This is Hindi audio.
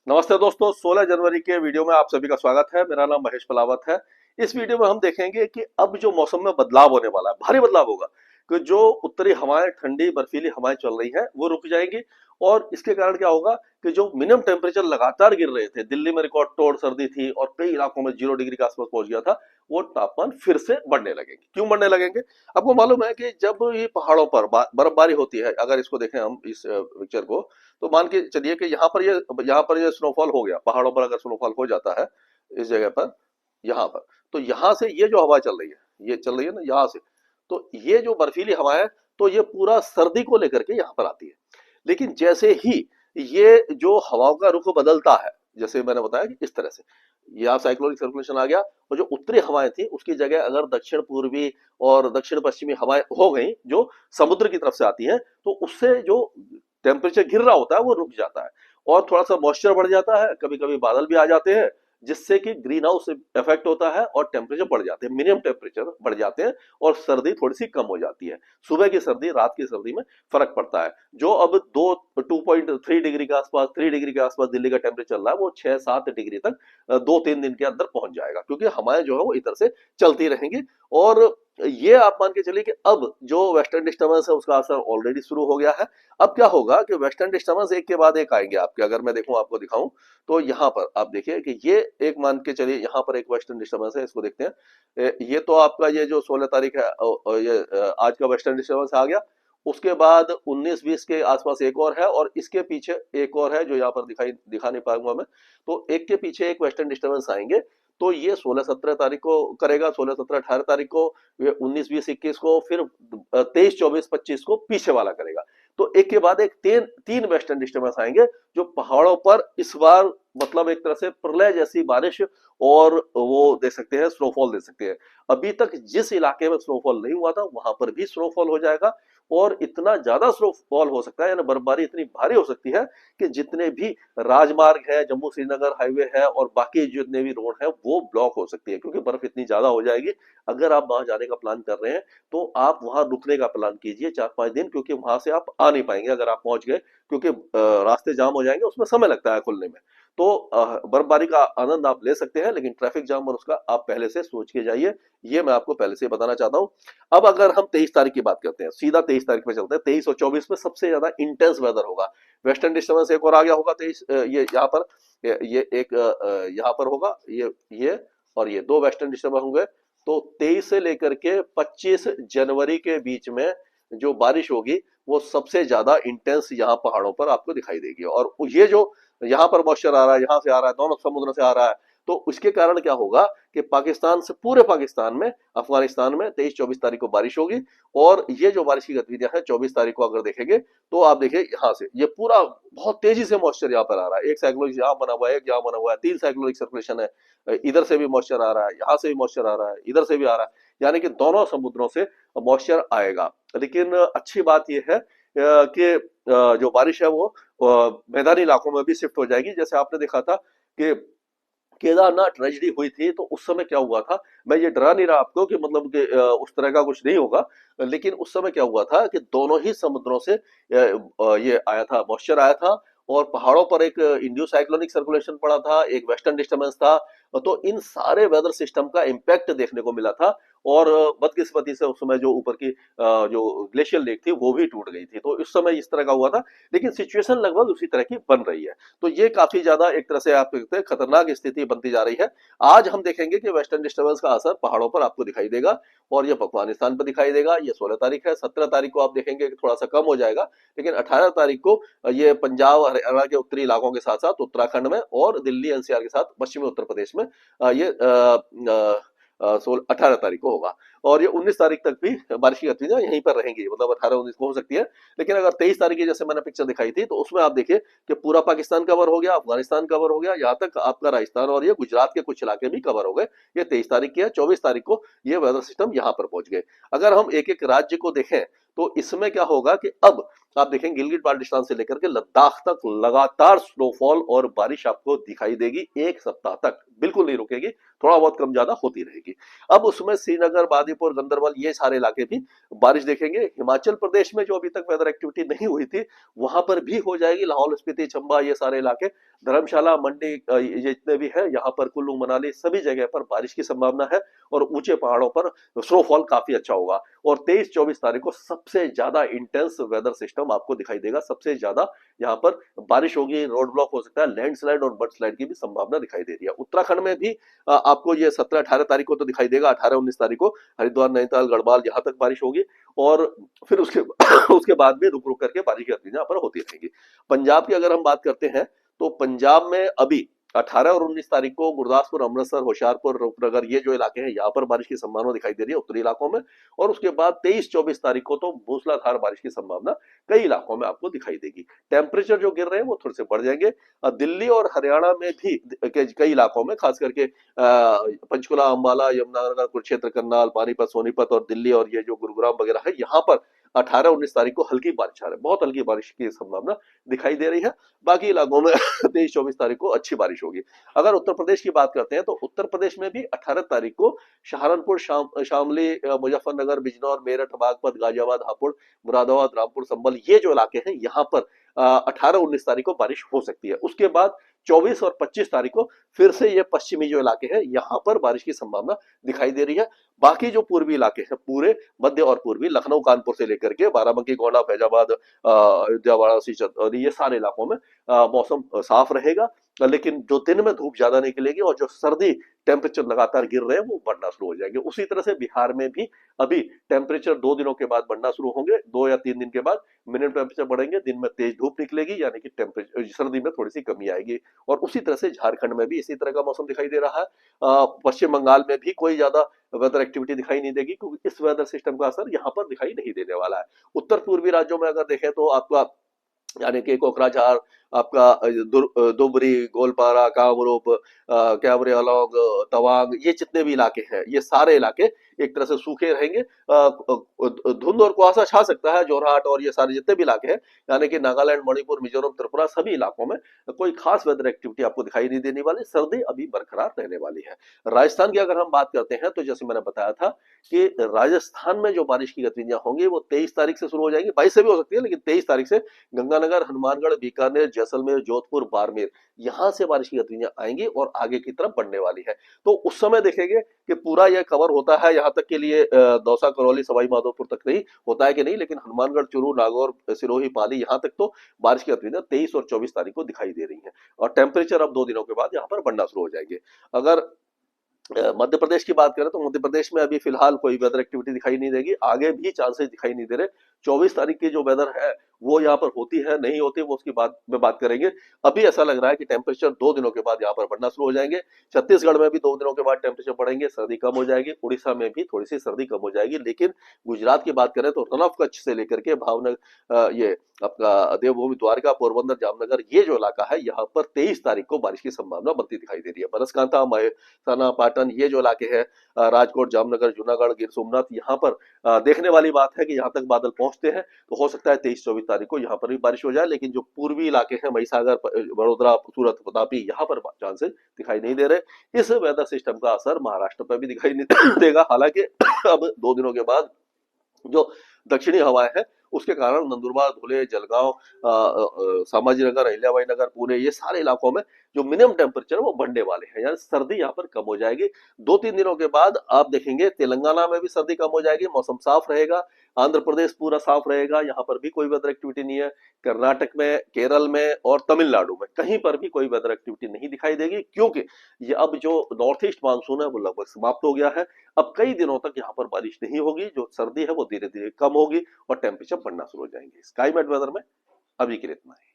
नमस्ते दोस्तों, 16 जनवरी के वीडियो में आप सभी का स्वागत है। मेरा नाम महेश पलावत है। इस वीडियो में हम देखेंगे कि अब जो मौसम में बदलाव होने वाला है, भारी बदलाव होगा कि जो उत्तरी हवाएं, ठंडी बर्फीली हवाएं चल रही हैं वो रुक जाएंगी। और इसके कारण क्या होगा कि जो मिनिमम टेम्परेचर लगातार गिर रहे थे, दिल्ली में रिकॉर्ड तोड़ सर्दी थी और कई इलाकों में 0 डिग्री के आसपास पहुंच गया था, वो तापमान फिर से बढ़ने लगेंगे। क्यों बढ़ने लगेंगे? आपको मालूम है कि जब ये पहाड़ों पर बर्फबारी होती है, अगर इसको देखें हम इस पिक्चर को, तो मान के चलिए कि यहाँ पर ये स्नोफॉल हो गया, पहाड़ों पर अगर स्नोफॉल हो जाता है इस जगह पर, यहाँ पर, तो यहाँ से ये जो हवा चल रही है, ये चल रही है ना यहाँ से, तो ये जो बर्फीली हवा है, तो ये पूरा सर्दी को लेकर के यहाँ पर आती है। लेकिन जैसे ही ये जो हवाओं का रुख बदलता है, जैसे मैंने बताया कि इस तरह से यहाँ साइक्लोनिक सर्कुलेशन आ गया, और जो उत्तरी हवाएं थी उसकी जगह अगर दक्षिण पूर्वी और दक्षिण पश्चिमी हवाएं हो गई जो समुद्र की तरफ से आती हैं, तो उससे जो टेम्परेचर गिर रहा होता है वो रुक जाता है और थोड़ा सा मॉइस्चर बढ़ जाता है, कभी कभी बादल भी आ जाते हैं, जिससे कि ग्रीन हाउस इफेक्ट होता है और टेम्परेचर बढ़ जाते हैं, मिनिमम टेम्परेचर बढ़ जाते हैं और सर्दी थोड़ी सी कम हो जाती है। सुबह की सर्दी रात की सर्दी में फर्क पड़ता है। जो अब 2.3 डिग्री के आसपास, 3 डिग्री के आसपास दिल्ली का टेम्परेचर चल रहा है, वो 6-7 डिग्री तक 2-3 दिन के अंदर पहुंच जाएगा, क्योंकि हवाएं जो है वो इधर से चलती रहेंगी। और ये आप मान के चलिए कि अब जो वेस्टर्न डिस्टर्बेंस है उसका असर ऑलरेडी शुरू हो गया है। अब क्या होगा कि वेस्टर्न डिस्टर्बेंस एक के बाद एक आएंगे आपके, अगर मैं देखूं आपको दिखाऊं, तो यहाँ पर आप देखिए कि ये एक मान के चलिए यहाँ पर एक वेस्टर्न डिस्टर्बेंस है, इसको देखते हैं। ये तो आपका ये जो 16 तारीख है, ये आज का वेस्टर्न डिस्टर्बेंस आ गया। उसके बाद 19-20 के आसपास एक और है, और इसके पीछे एक और है जो यहाँ पर दिखा नहीं पाऊंगा मैं। तो एक के पीछे एक वेस्टर्न डिस्टर्बेंस आएंगे। तो ये 16-17 तारीख को करेगा, 16-17-18 तारीख को, 19-20-21 को, फिर 23-24-25 को पीछे वाला करेगा। तो एक के बाद एक तीन तीन वेस्टर्न डिस्टर्बेंस आएंगे, जो पहाड़ों पर इस बार मतलब एक तरह से प्रलय जैसी बारिश और वो दे सकते हैं, स्नोफॉल दे सकते हैं। अभी तक जिस इलाके में स्नोफॉल नहीं हुआ था वहां पर भी स्नोफॉल हो जाएगा, और इतना ज्यादा स्नोफॉल हो सकता है, यानी बर्फबारी इतनी भारी हो सकती है कि जितने भी राजमार्ग है, जम्मू श्रीनगर हाईवे है और बाकी जितने भी रोड है वो ब्लॉक हो सकती है, क्योंकि बर्फ इतनी ज्यादा हो जाएगी। अगर आप वहां जाने का प्लान कर रहे हैं तो आप वहां रुकने का प्लान कीजिए 4-5 दिन, क्योंकि वहां से आप आ नहीं पाएंगे अगर आप पहुंच गए, क्योंकि रास्ते जाम हो जाएंगे, उसमें समय लगता है खुलने में। तो बर्फबारी का आनंद आप ले सकते हैं, लेकिन ट्रैफिक जाम और उसका आप पहले से सोच के जाइए, ये मैं आपको पहले से बताना चाहता हूं। अब अगर हम 23 तारीख की बात करते हैं, सीधा 23 तारीख पे चलते हैं। 23 और 24 में सबसे ज्यादा इंटेंस वेदर होगा। वेस्टर्न डिस्टर्बेंस एक और आ गया होगा 23, ये यहाँ पर, ये एक यहाँ पर होगा, ये और ये दो वेस्टर्न डिस्टर्बेंस होंगे। तो 23 से लेकर के 25 जनवरी के बीच में जो बारिश होगी वो सबसे ज्यादा इंटेंस यहाँ पहाड़ों पर आपको दिखाई देगी। और ये जो यहाँ पर मॉइस्चर आ रहा है, यहाँ से आ रहा है, दोनों समुद्र से आ रहा है, तो उसके कारण क्या होगा कि पाकिस्तान से, पूरे पाकिस्तान में, अफगानिस्तान में 23-24 तारीख को बारिश होगी। और ये जो बारिश की गतिविधियां हैं 24 तारीख को अगर देखेंगे, तो आप देखिए यहाँ से ये पूरा बहुत तेजी से मॉइस्चर यहाँ पर आ रहा है। एक साइक्लोनिक यहाँ बना हुआ है, एक यहाँ बना हुआ है, 3 साइक्लोनिक सर्कुलेशन है। इधर से भी मॉइस्चर आ रहा है, यहाँ से भी मॉइस्चर आ रहा है, इधर से भी आ रहा है, यानी कि दोनों समुद्रों से मॉइस्चर आएगा। लेकिन अच्छी बात यह है कि जो बारिश है वो मैदानी इलाकों में भी शिफ्ट हो जाएगी। जैसे आपने देखा था कि केदारनाथ ट्रेजेडी हुई थी, तो उस समय क्या हुआ था, मैं ये डरा नहीं रहा आपको कि मतलब कि उस तरह का कुछ नहीं होगा, लेकिन उस समय क्या हुआ था कि दोनों ही समुद्रों से ये आया था, मॉइस्चर आया था, और पहाड़ों पर एक इंड्यू साइक्लोनिक सर्कुलेशन पड़ा था, एक वेस्टर्न डिस्टर्बेंस था। तो इन सारे वेदर सिस्टम का इम्पैक्ट देखने को मिला था। और बदकिस्मती से उस समय जो ऊपर की जो ग्लेशियल लेक थी वो भी टूट गई थी, तो इस समय इस तरह का हुआ था। लेकिन सिचुएशन लगभग उसी तरह की बन रही है। तो ये काफी ज्यादा एक तरह से आप कहते हैं खतरनाक स्थिति बनती जा रही है। आज हम देखेंगे कि वेस्टर्न डिस्टर्बेंस का असर पहाड़ों पर आपको दिखाई देगा, और ये अफगानिस्तान पर दिखाई देगा। ये 16 तारीख है। 17 तारीख को आप देखेंगे कि थोड़ा सा कम हो जाएगा, लेकिन 18 तारीख को ये पंजाब हरियाणा के उत्तरी इलाकों के साथ साथ उत्तराखंड में और दिल्ली एनसीआर के साथ पश्चिमी उत्तर प्रदेश में ये 18 तारीख को होगा। और ये 19 तारीख तक भी बारिश की गतिविधियां यहीं पर रहेंगी, मतलब 18-19 को हो सकती है। लेकिन अगर 23 तारीख की जैसे मैंने पिक्चर दिखाई थी, तो उसमें आप देखिए कि पूरा पाकिस्तान कवर हो गया, अफगानिस्तान कवर हो गया, यहाँ तक आपका राजस्थान और ये गुजरात के कुछ इलाके भी कवर हो गए। ये 23 तारीख की है। 24 तारीख को ये वेदर सिस्टम यहाँ पर पहुंच गए। अगर हम एक एक राज्य को देखें, तो इसमें क्या होगा कि अब आप देखें गिलगिट बाल्टिस्तान से लेकर के लद्दाख तक लगातार स्नोफॉल और बारिश आपको दिखाई देगी। एक सप्ताह तक बिल्कुल नहीं रुकेगी, थोड़ा बहुत कम ज्यादा होती रहेगी। अब उसमें श्रीनगर, बादीपुर, गंदरबल, ये सारे इलाके भी बारिश देखेंगे। हिमाचल प्रदेश में जो अभी तक वेदर एक्टिविटी नहीं हुई थी, वहां पर भी हो जाएगी। लाहौल स्पीति, चंबा, ये सारे इलाके धर्मशाला, मंडी ये जितने भी है यहाँ पर कुल्लू मनाली सभी जगह पर बारिश की संभावना है और ऊंचे पहाड़ों पर स्नोफॉल काफी अच्छा होगा। और 23-24 तारीख को सबसे ज्यादा इंटेंस वेदर सिस्टम आपको दिखाई देगा, सबसे ज्यादा यहाँ पर बारिश होगी, रोड ब्लॉक हो सकता है, लैंडस्लाइड और बर्डस्लाइड की भी संभावना दिखाई दे रही है। उत्तराखंड में भी आपको ये 17-18 तारीख को तो दिखाई देगा, 18-19 तारीख को हरिद्वार, नैनीताल, गढ़वाल यहाँ तक बारिश होगी और फिर उसके उसके बाद भी रुक रुक करके बारिश की गतिविधियां यहाँ पर होती रहेंगी। पंजाब की अगर हम बात करते हैं तो पंजाब में अभी 18 और 19 तारीख को गुरदासपुर, अमृतसर, होशियारपुर, रूपनगर ये जो इलाके हैं यहाँ पर बारिश की संभावना दिखाई दे रही है उत्तरी इलाकों में। और उसके बाद 23-24 तारीख को तो मूसलाधार बारिश की संभावना कई इलाकों में आपको दिखाई देगी। टेम्परेचर जो गिर रहे हैं वो थोड़े से बढ़ जाएंगे। दिल्ली और हरियाणा में भी कई इलाकों में, खास करके पंचकुला, अंबाला, यमुनानगर, कुरुक्षेत्र, करनाल, पानीपत, सोनीपत और दिल्ली और ये जो गुरुग्राम वगैरह है यहाँ पर 18-19 तारीख को हल्की बारिश आ रही है, बहुत हल्की बारिश की संभावना दिखाई दे रही है। बाकी इलाकों में 23-24 तारीख को अच्छी बारिश होगी। अगर उत्तर प्रदेश की बात करते हैं तो उत्तर प्रदेश में भी 18 तारीख को सहारनपुर, शामली, मुजफ्फरनगर, बिजनौर, मेरठ, बागपत, गाजियाबाद, हापुड़, मुरादाबाद, रामपुर, संभल ये जो इलाके हैं यहाँ पर 18-19 तारीख को बारिश हो सकती है। उसके बाद 24 और 25 तारीख को फिर से ये पश्चिमी जो इलाके हैं यहाँ पर बारिश की संभावना दिखाई दे रही है। बाकी जो पूर्वी इलाके हैं, पूरे मध्य और पूर्वी लखनऊ, कानपुर से लेकर के बाराबंकी, गोंडा, फैजाबाद, अयोध्या, वाराणसी, चंदौली ये सारे इलाकों में मौसम साफ रहेगा, लेकिन जो दिन में धूप ज्यादा निकलेगी और जो सर्दी टेम्परेचर लगातार गिर रहे हैं वो बढ़ना शुरू हो जाएंगे। उसी तरह से बिहार में भी अभी टेम्परेचर 2 दिनों के बाद बढ़ना शुरू होंगे, 2 या 3 दिन के बाद मिनिमम टेम्परेचर बढ़ेंगे, दिन में तेज धूप निकलेगी, यानी कि टेम्परेचर सर्दी में थोड़ी सी कमी आएगी। और उसी तरह से झारखंड में भी इसी तरह का मौसम दिखाई दे रहा है। पश्चिम बंगाल में भी कोई ज्यादा वेदर एक्टिविटी दिखाई नहीं देगी, क्योंकि इस वेदर सिस्टम का असर यहाँ पर दिखाई नहीं देने वाला है। उत्तर पूर्वी राज्यों में अगर देखें तो आपका यानी कि कोकराझार, आपका दुबरी, गोलपारा, कामरूप, कैमरे अलोंग, तवांग ये जितने भी इलाके हैं ये सारे इलाके एक तरह से सूखे रहेंगे। धुंध और कुहासा छा सकता है जोरहाट और ये सारे जितने भी इलाके हैं, यानी कि नागालैंड, मणिपुर, मिजोरम, त्रिपुरा सभी इलाकों में कोई खास वेदर एक्टिविटी आपको दिखाई नहीं देने वाली, सर्दी अभी बरकरार रहने वाली है। राजस्थान की अगर हम बात करते हैं तो जैसे मैंने बताया था कि राजस्थान में जो बारिश की गतिविधियां होंगी वो 23 तारीख से शुरू हो जाएंगी, 22 से भी हो सकती है, लेकिन 23 तारीख से गंगानगर, हनुमानगढ़, बीकानेर, जैसलमेर, जोधपुर, बाड़मेर यहां से बारिश की गतिविधियां आएंगी और आगे की तरफ बढ़ने वाली है। तो उस समय देखेंगे कि पूरा यह कवर होता है यहाँ तक के लिए, दौसा, करौली, सवाई माधोपुर तक नहीं होता है कि नहीं, लेकिन हनुमानगढ़, चूरू, नागौर, सिरोही, पाली यहाँ तक तो बारिश की गतिविधियां 23 और 24 तारीख को दिखाई दे रही है। और टेम्परेचर अब 2 दिनों के बाद यहाँ पर बढ़ना शुरू हो जाएंगे। अगर मध्य प्रदेश की बात करें तो मध्य प्रदेश में अभी फिलहाल कोई वेदर एक्टिविटी दिखाई नहीं देगी, आगे भी चांसेस दिखाई नहीं दे रहे। 24 तारीख की जो वेदर है वो यहाँ पर होती है नहीं होती वो उसकी बात में बात करेंगे। अभी ऐसा लग रहा है कि टेम्परेचर 2 दिनों के बाद यहाँ पर बढ़ना शुरू हो जाएंगे। छत्तीसगढ़ में भी 2 दिनों के बाद टेम्परेचर बढ़ेंगे, सर्दी कम हो जाएगी। उड़ीसा में भी थोड़ी सी सर्दी कम हो जाएगी, लेकिन गुजरात की बात करें तो रन ऑफ कच्छ से लेकर के भावनगर, ये आपका देवभूमि, द्वारका, पोरबंदर, जामनगर ये जो इलाका है यहाँ पर 23 तारीख को बारिश की संभावना बनती दिखाई दे रही है। बनासकांठा, महसाना, पाटन ये जो इलाके हैं, राजकोट, जामनगर, जूनागढ़, गिर सोमनाथ यहाँ पर देखने वाली बात है कि यहाँ तक बादल पहुंचते हैं तो हो सकता है 23-24 तारीख को यहाँ पर भी बारिश हो जाए। लेकिन जो पूर्वी इलाके हैं, महिसागर, बड़ोदरा, सूरत, तापी यहाँ पर चांसेस दिखाई नहीं दे रहे। इस वेदर सिस्टम का असर महाराष्ट्र पर भी दिखाई नहीं देगा। हालांकि अब 2 दिनों के बाद जो दक्षिणी हवाएं हैं उसके कारण नंदुरबार, धुले, जलगांव, संभाजीनगर, अहिल्याबाई नगर, पुणे ये सारे इलाकों में जो मिनिमम टेम्परेचर है वो बढ़ने वाले हैं, यानी सर्दी यहाँ पर कम हो जाएगी। 2-3 दिनों के बाद आप देखेंगे तेलंगाना में भी सर्दी कम हो जाएगी, मौसम साफ रहेगा। आंध्र प्रदेश पूरा साफ रहेगा, यहाँ पर भी कोई वेदर एक्टिविटी नहीं है। कर्नाटक में, केरल में और तमिलनाडु में कहीं पर भी कोई वेदर एक्टिविटी नहीं दिखाई देगी, क्योंकि ये अब जो नॉर्थ ईस्ट मानसून है वो लगभग समाप्त हो गया है। अब कई दिनों तक यहाँ पर बारिश नहीं होगी, जो सर्दी है वो धीरे धीरे कम होगी और टेम्परेचर बढ़ना शुरू हो जाएंगे। स्काईमेट वेदर में अभी के लिए इतना ही।